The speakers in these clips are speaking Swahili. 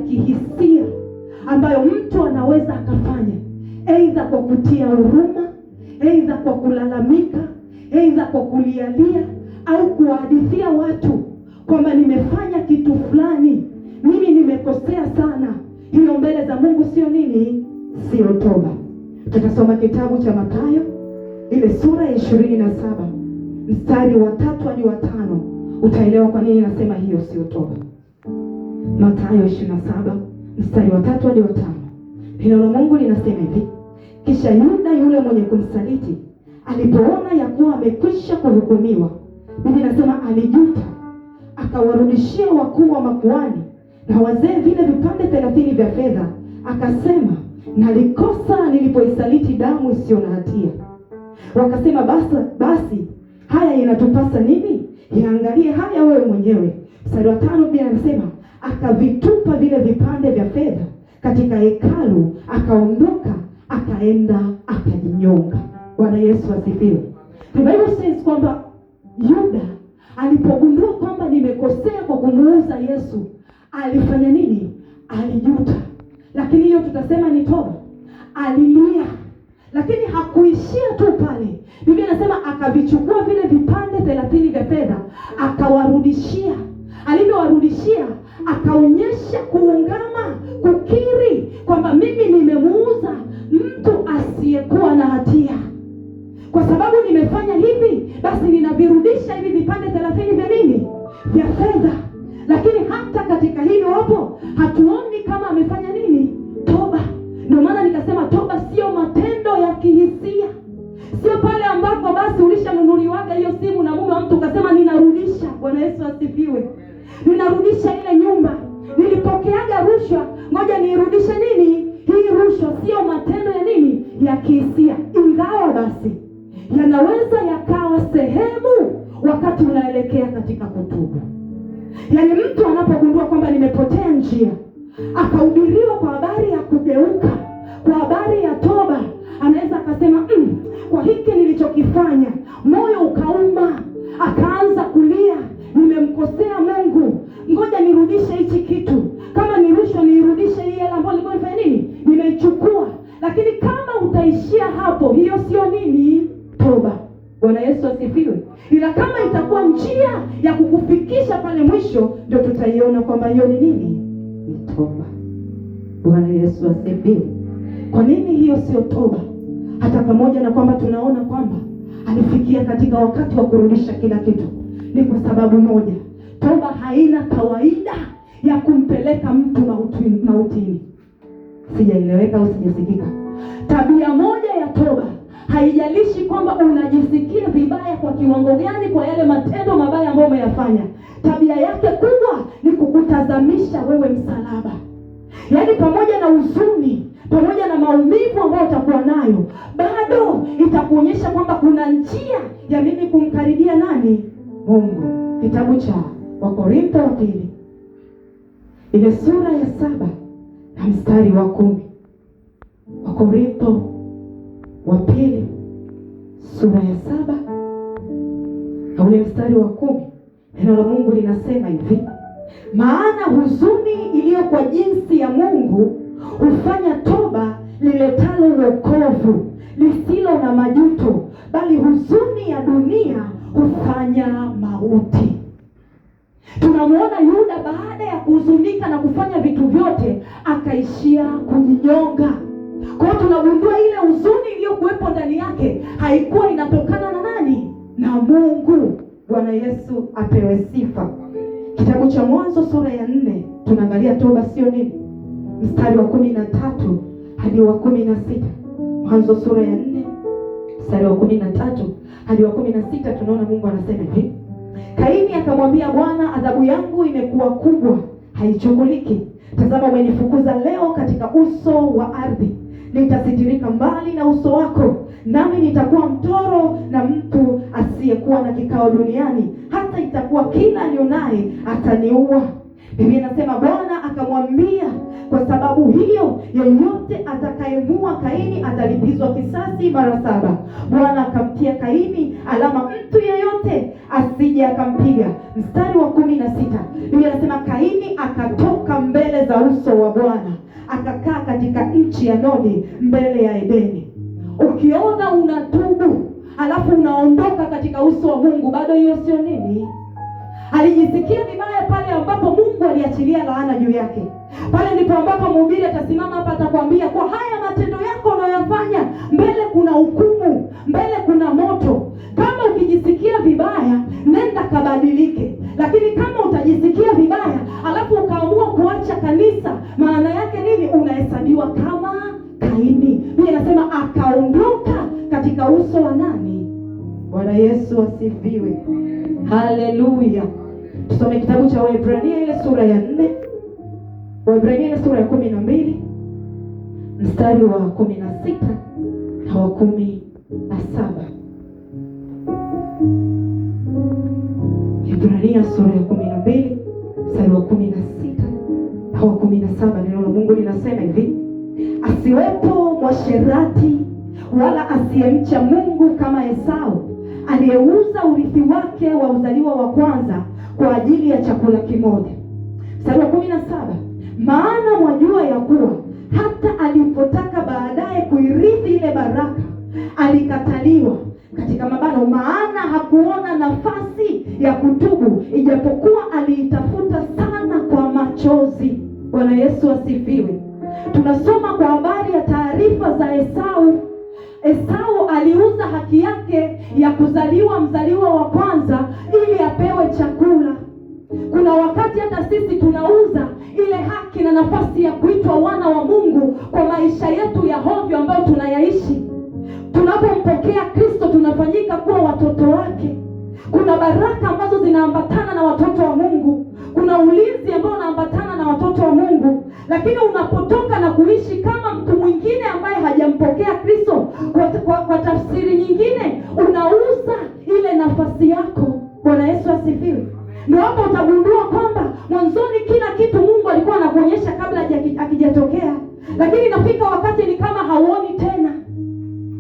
kihisia ambayo mtu anaweza akafanya, aidha kwa kutia huruma, aidha kwa kulalamika, aidha kwa kulialia, au kuhadithia watu kwamba nimefanya kitu fulani, mimi nimekosea sana. Hiyo mbele za Mungu sio nini? Sio toba. Tutasoma kitabu cha Mathayo ile sura ya 27 mstari wa 3 hadi wa 5. Utaelewa kwa nini nasema hiyo sio toba. Mathayo 27 mstari wa 3 hadi wa 5. Neno la Mungu linasema hivi: kisha Yuda yule mwenye kumsaliti alipoona ya kuwa amekwisha kuhukumiwa, Biblia inasema alijuta, akawarudishia wakuu wa makuhani na wazee vile vipande 30 vya fedha, akasema, nalikosa nilipoisaliti damu isiyo na hatia. Wakasema, basi haya inatupasa nini? Yaangalie haya wewe mwenyewe. Mstari wa 5 pia anasema, akavitupa vile vipande vya fedha katika hekalu, akaondoka, akaenda akajinyonga. Bwana Yesu asifiwe. The Bible says kwamba Yuda alipogundua kwamba nimekosea kwa kumuuza Yesu, alifanya nini? Alijuta. Lakini hiyo tutasema ni toba. Alilia. Lakini hakuishia tu pale. Biblia inasema akavichukua vile vipande 30 vya fedha, akawarudishia. Alivyowarudishia, akaonyesha kuungama, kukiri kwamba mimi nimemuuza mtu asiyekuwa na hatia. Kwa sababu nimefanya hivi, basi ninavirudisha hivi vipande 30 vya nini? Vya fedha. Lakini hata katika hilo hapo hatuoni kama amefanya nini? Toba. Ndio maana nikasema toba sio matendo ya kihisia. Sio pale ambapo basi ulishanunuliwaga hiyo simu na mume wa mtu ukasema ninarudisha. Bwana Yesu asifiwe. Ninarudisha ile nyumba. Nilipokeaga rushwa, ngoja nirudishe nini? Hii rushwa. Sio matendo ya nini? Ya kihisia. Ingawa basi yanaweza yakawa sehemu wakati unaelekea katika kutubu. Yaani mtu anapogundua kwamba nimepotea njia, akahubiriwa kwa habari ya kugeuka, kwa habari ya toba, anaweza akasema kwa hiki nilichokifanya, moyo ukauma, akaanza kulia, nimemkosea Mungu, ngoja nirudishe hichi kitu. Kama ni rushwa, nirudishe hii hela ambayo nilikuwa nifanya nini? Nimeichukua. Lakini kama utaishia hapo, hiyo sio nini? Toba. Bwana Yesu asifiwe. Ila kama itakuwa njia ya kukufikisha pale mwisho, ndio tutaiona kwamba hiyo ni nini? Ni toba. Bwana Yesu asifiwe. Kwa nini hiyo sio toba? Hata pamoja na kwamba tunaona kwamba alifikia katika wakati wa kurudisha kila kitu, ni kwa sababu moja. Toba haina kawaida ya kumpeleka mtu mautini. Sijaeleweka au sijasikika? Tabia moja ya toba, haijalishi kwamba unajisikia vibaya kwa kiwango gani kwa yale matendo mabaya ambayo umeyafanya, tabia yake kubwa ni kukutazamisha wewe msalaba. Yaani pamoja na huzuni, pamoja na maumivu ambayo utakuwa nayo, bado itakuonyesha kwamba kuna njia ya mimi kumkaribia nani? Mungu. Kitabu cha Wakorintho wa pili ile sura ya 7 na mstari wa 10. Wakorintho wa pili sura ya 7 na ule mstari wa 10. Neno la Mungu linasema hivi: maana huzuni iliyo kwa jinsi ya Mungu hufanya toba liletalo wokovu lisilo na majuto, bali huzuni ya dunia hufanya mauti. Tunamuona Yuda baada ya kuhuzunika na kufanya vitu vyote, akaishia kujinyonga. Kwa hiyo tunagundua ile huzuni iliyokuwepo ndani yake haikuwa inatokana na nani? Na Mungu. Bwana Yesu apewe sifa. Kitabu cha Mwanzo sura ya 4 tunaangalia toba sio nini? Mstari wa 13 hadi wa 16. Mwanzo sura ya 4 mstari wa 13 hadi wa 16 tunaona Mungu anasema hivi: Kaini akamwambia Bwana, adhabu yangu imekuwa kubwa, haichukuliki. Tazama, umenifukuza leo katika uso wa ardhi. Nitasitirika mbali na uso wako, nami nitakuwa mtoro na mtu asiyekuwa na kikao duniani, hata itakuwa kila alionaye ataniua. Biblia inasema Bwana akamwambia, kwa sababu hiyo yeyote atakayemua Kaini atalipizwa kisasi mara 7. Bwana akamtia Kaini alama mtu yeyote asije akampiga. Mstari wa 16 Biblia inasema Kaini akatoka mbele za uso wa Bwana, akakaa katika nchi ya Nodi mbele ya Edeni. Ukiona unatubu alafu unaondoka katika uso wa Mungu, bado hiyo sio nini? Alijisikia vibaya pale ambapo Mungu aliachilia laana juu yake. Pale ndipo ambapo mhubiri atasimama hapa atakwambia, kwa haya matendo yako unayofanya, mbele kuna hukumu, mbele kuna moto. Kama ukijisikia vibaya, nenda kabadilike. Lakini kama utajisikia vibaya alafu ukaamua kuacha kanisa, maana yake nini? Unahesabiwa kama Kaini. Biblia inasema akaondoka katika uso wa nani? Bwana Yesu asifiwe. Haleluya. Tusome kitabu cha Waebrania ile sura ya 4. Waebrania ile sura ya 12 mstari wa 16 na wa 17. Waebrania sura ya 12 mstari wa 16 na wa 17. Neno la Mungu linasema hivi: asiwepo mwasherati wala asiyemcha Mungu kama Esau, aliyeuza urithi wake wa uzaliwa wa kwanza kwa ajili ya chakula kimoja. Mstari wa 17, maana mwajua ya kuwa hata alipotaka baadaye kuirithi ile baraka, alikataliwa, katika mabano, maana hakuona nafasi ya kutubu, ijapokuwa aliitafuta sana kwa machozi. Bwana Yesu asifiwe. Tunasoma kwa habari ya taarifa za Esau. Esau aliuza haki yake ya kuzaliwa mzaliwa wa kwanza ili apewe chakula. Kuna wakati hata sisi tunauza ile haki na nafasi ya kuitwa wana wa Mungu kwa maisha yetu ya hovyo ambayo tunayaishi. Tunapompokea Kristo tunafanyika kuwa watoto wake. Kuna baraka ambazo zinaambatana na watoto wa Mungu. Kuna ulinzi ambao unaambatana na watoto wa Mungu. Lakini unapotoka na kuishi kama mtu mwingine ambaye hajampokea Kristo, kwa tafsiri nyingine unauza ile nafasi yako. Bwana Yesu asifiwe. Ndio hapo utagundua kwamba mwanzoni kila kitu Mungu alikuwa anakuonyesha kabla hakijatokea, lakini inafika wakati ni kama hauoni tena.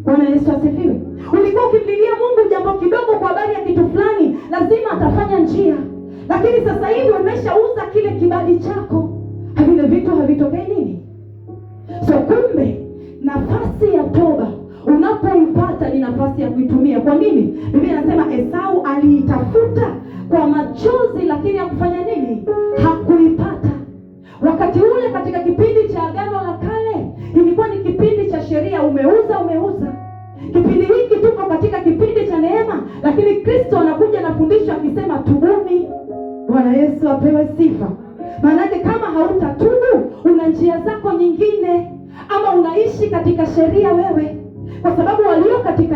Bwana Yesu asifiwe. Ulikuwa ukimlilia Mungu jambo kidogo kwa habari ya kitu fulani, lazima atafanya njia. Lakini sasa hivi umeshauza kile kibali chako, vile vitu havitokei nini? So kumbe nafasi ya toba unapoipata ni nafasi ya kuitumia. Kwa nini? Biblia inasema Esau aliitafuta kwa machozi, lakini hakufanya nini? Hakuipata. Wakati ule katika kipindi cha Agano la Kale ilikuwa ni kipindi cha sheria, umeuza. Kipindi hiki tuko katika kipindi cha neema, lakini Kristo anakuja na fundisho akisema tubuni. Bwana Yesu apewe sifa. Maanake kama hautatubu, una njia zako nyingine, ama unaishi katika sheria wewe, kwa sababu walio katika